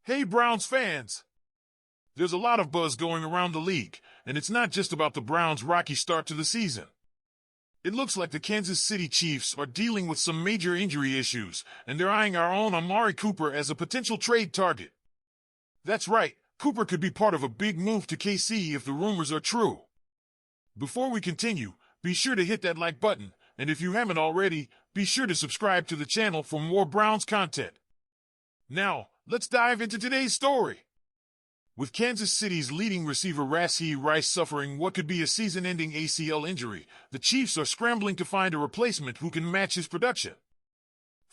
Hey Browns fans! There's a lot of buzz going around the league, and it's not just about the Browns' rocky start to the season. It looks like the Kansas City Chiefs are dealing with some major injury issues, and they're eyeing our own Amari Cooper as a potential trade target. That's right, Cooper could be part of a big move to KC if the rumors are true. Before we continue, be sure to hit that like button, and if you haven't already, be sure to subscribe to the channel for more Browns content. Now, let's dive into today's story. With Kansas City's leading receiver Rashee Rice suffering what could be a season-ending ACL injury, the Chiefs are scrambling to find a replacement who can match his production.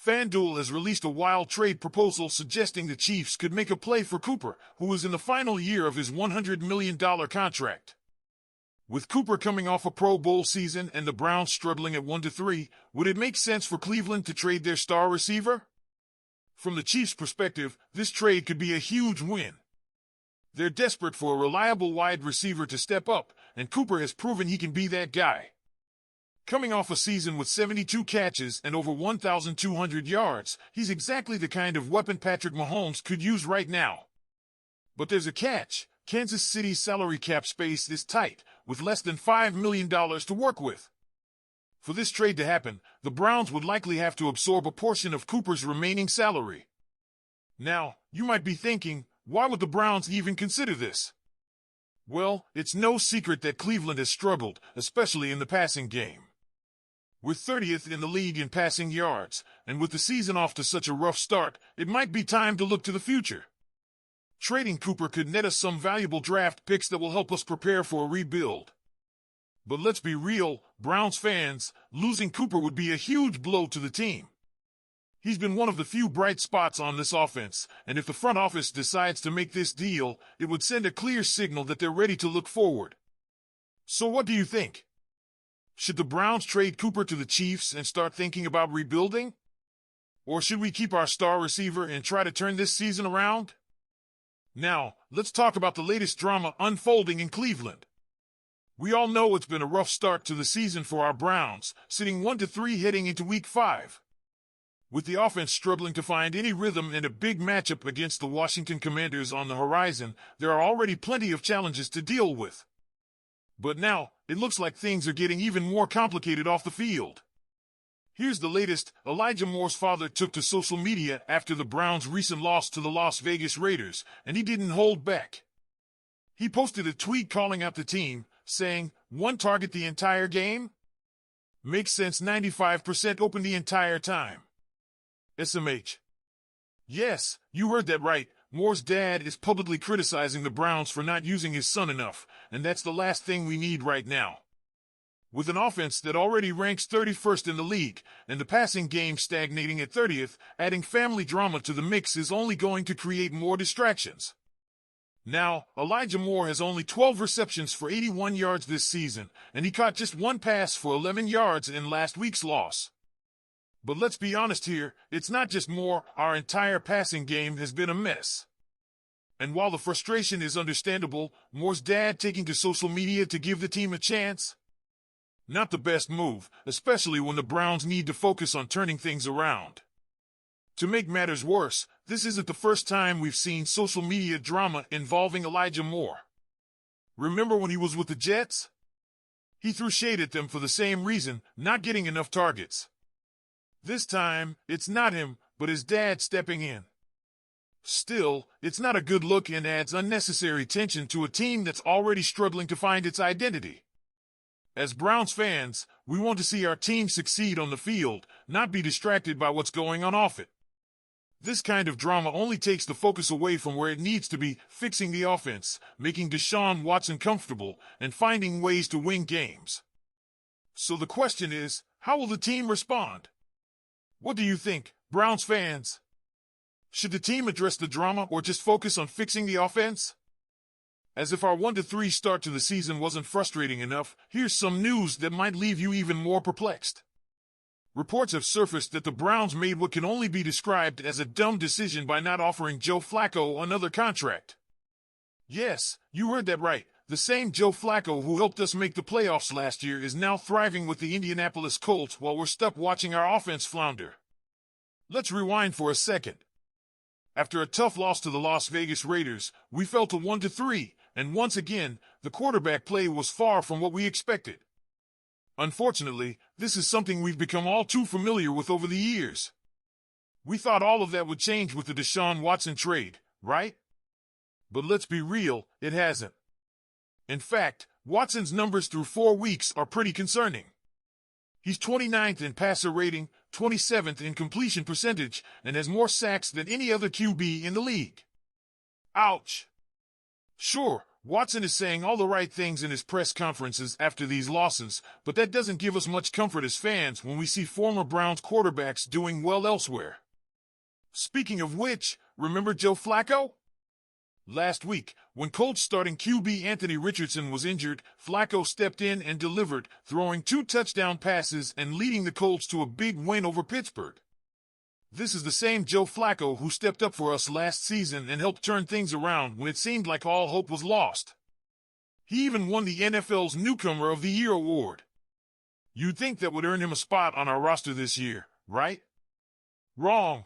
FanDuel has released a wild trade proposal suggesting the Chiefs could make a play for Cooper, who is in the final year of his $100 million contract. With Cooper coming off a Pro Bowl season and the Browns struggling at 1-3, would it make sense for Cleveland to trade their star receiver? From the Chiefs' perspective, this trade could be a huge win. They're desperate for a reliable wide receiver to step up, and Cooper has proven he can be that guy. Coming off a season with 72 catches and over 1,200 yards, he's exactly the kind of weapon Patrick Mahomes could use right now. But there's a catch. Kansas City's salary cap space is tight, with less than $5 million to work with. For this trade to happen, the Browns would likely have to absorb a portion of Cooper's remaining salary. Now, you might be thinking, why would the Browns even consider this? Well, it's no secret that Cleveland has struggled, especially in the passing game. We're 30th in the league in passing yards, and with the season off to such a rough start, it might be time to look to the future. Trading Cooper could net us some valuable draft picks that will help us prepare for a rebuild. But let's be real, Browns fans, losing Cooper would be a huge blow to the team. He's been one of the few bright spots on this offense, and if the front office decides to make this deal, it would send a clear signal that they're ready to look forward. So what do you think? Should the Browns trade Cooper to the Chiefs and start thinking about rebuilding? Or should we keep our star receiver and try to turn this season around? Now, let's talk about the latest drama unfolding in Cleveland. We all know it's been a rough start to the season for our Browns, sitting 1-3 heading into Week 5. With the offense struggling to find any rhythm and a big matchup against the Washington Commanders on the horizon, there are already plenty of challenges to deal with. But now, it looks like things are getting even more complicated off the field. Here's the latest. Elijah Moore's father took to social media after the Browns' recent loss to the Las Vegas Raiders, and he didn't hold back. He posted a tweet calling out the team, saying, "One target the entire game? Makes sense, 95% open the entire time. SMH. Yes, you heard that right. Moore's dad is publicly criticizing the Browns for not using his son enough, and that's the last thing we need right now. With an offense that already ranks 31st in the league, and the passing game stagnating at 30th, adding family drama to the mix is only going to create more distractions. Now, Elijah Moore has only 12 receptions for 81 yards this season, and he caught just one pass for 11 yards in last week's loss. But let's be honest here, it's not just Moore, our entire passing game has been a mess. And while the frustration is understandable, Moore's dad taking to social media to give the team a chance? Not the best move, especially when the Browns need to focus on turning things around. To make matters worse, this isn't the first time we've seen social media drama involving Elijah Moore. Remember when he was with the Jets? He threw shade at them for the same reason, not getting enough targets. This time, it's not him, but his dad stepping in. Still, it's not a good look and adds unnecessary tension to a team that's already struggling to find its identity. As Browns fans, we want to see our team succeed on the field, not be distracted by what's going on off it. This kind of drama only takes the focus away from where it needs to be, fixing the offense, making Deshaun Watson comfortable, and finding ways to win games. So the question is, how will the team respond? What do you think, Browns fans? Should the team address the drama or just focus on fixing the offense? As if our 1-3 start to the season wasn't frustrating enough, here's some news that might leave you even more perplexed. Reports have surfaced that the Browns made what can only be described as a dumb decision by not offering Joe Flacco another contract. Yes, you heard that right. The same Joe Flacco who helped us make the playoffs last year is now thriving with the Indianapolis Colts while we're stuck watching our offense flounder. Let's rewind for a second. after a tough loss to the Las Vegas Raiders, we fell to 1-3, and once again, the quarterback play was far from what we expected. Unfortunately, this is something we've become all too familiar with over the years. We thought all of that would change with the Deshaun Watson trade, right? But let's be real, it hasn't. In fact, Watson's numbers through 4 weeks are pretty concerning. He's 29th in passer rating, 27th in completion percentage, and has more sacks than any other QB in the league. Ouch. Sure, Watson is saying all the right things in his press conferences after these losses, but that doesn't give us much comfort as fans when we see former Browns quarterbacks doing well elsewhere. Speaking of which, remember Joe Flacco? Last week, when Colts starting QB Anthony Richardson was injured, Flacco stepped in and delivered, throwing 2 touchdown passes and leading the Colts to a big win over Pittsburgh. This is the same Joe Flacco who stepped up for us last season and helped turn things around when it seemed like all hope was lost. He even won the NFL's Newcomer of the Year award. You'd think that would earn him a spot on our roster this year, right? Wrong.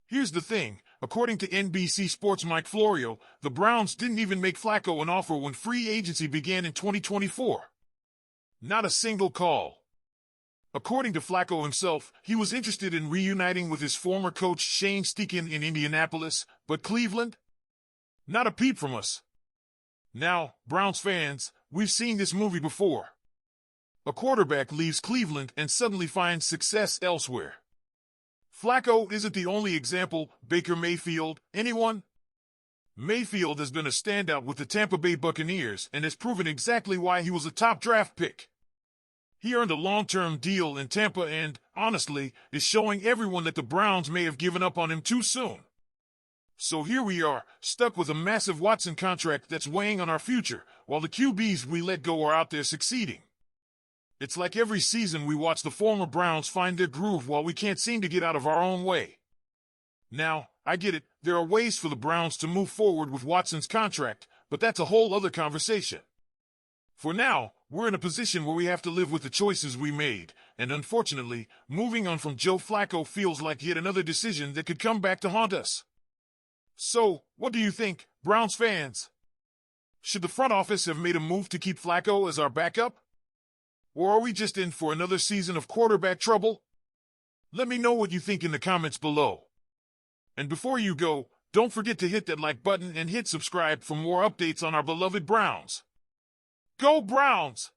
Here's the thing. According to NBC Sports' Mike Florio, the Browns didn't even make Flacco an offer when free agency began in 2024. Not a single call. According to Flacco himself, he was interested in reuniting with his former coach Shane Steichen in Indianapolis, but Cleveland? Not a peep from us. Now, Browns fans, we've seen this movie before. A quarterback leaves Cleveland and suddenly finds success elsewhere. Flacco isn't the only example. Baker Mayfield, anyone? Mayfield has been a standout with the Tampa Bay Buccaneers and has proven exactly why he was a top draft pick. He earned a long-term deal in Tampa and, honestly, is showing everyone that the Browns may have given up on him too soon. So here we are, stuck with a massive Watson contract that's weighing on our future, while the QBs we let go are out there succeeding. It's like every season we watch the former Browns find their groove while we can't seem to get out of our own way. Now, I get it, there are ways for the Browns to move forward with Watson's contract, but that's a whole other conversation. For now, we're in a position where we have to live with the choices we made, and unfortunately, moving on from Joe Flacco feels like yet another decision that could come back to haunt us. So, what do you think, Browns fans? Should the front office have made a move to keep Flacco as our backup? Or are we just in for another season of quarterback trouble? Let me know what you think in the comments below. And before you go, don't forget to hit that like button and hit subscribe for more updates on our beloved Browns. Go Browns!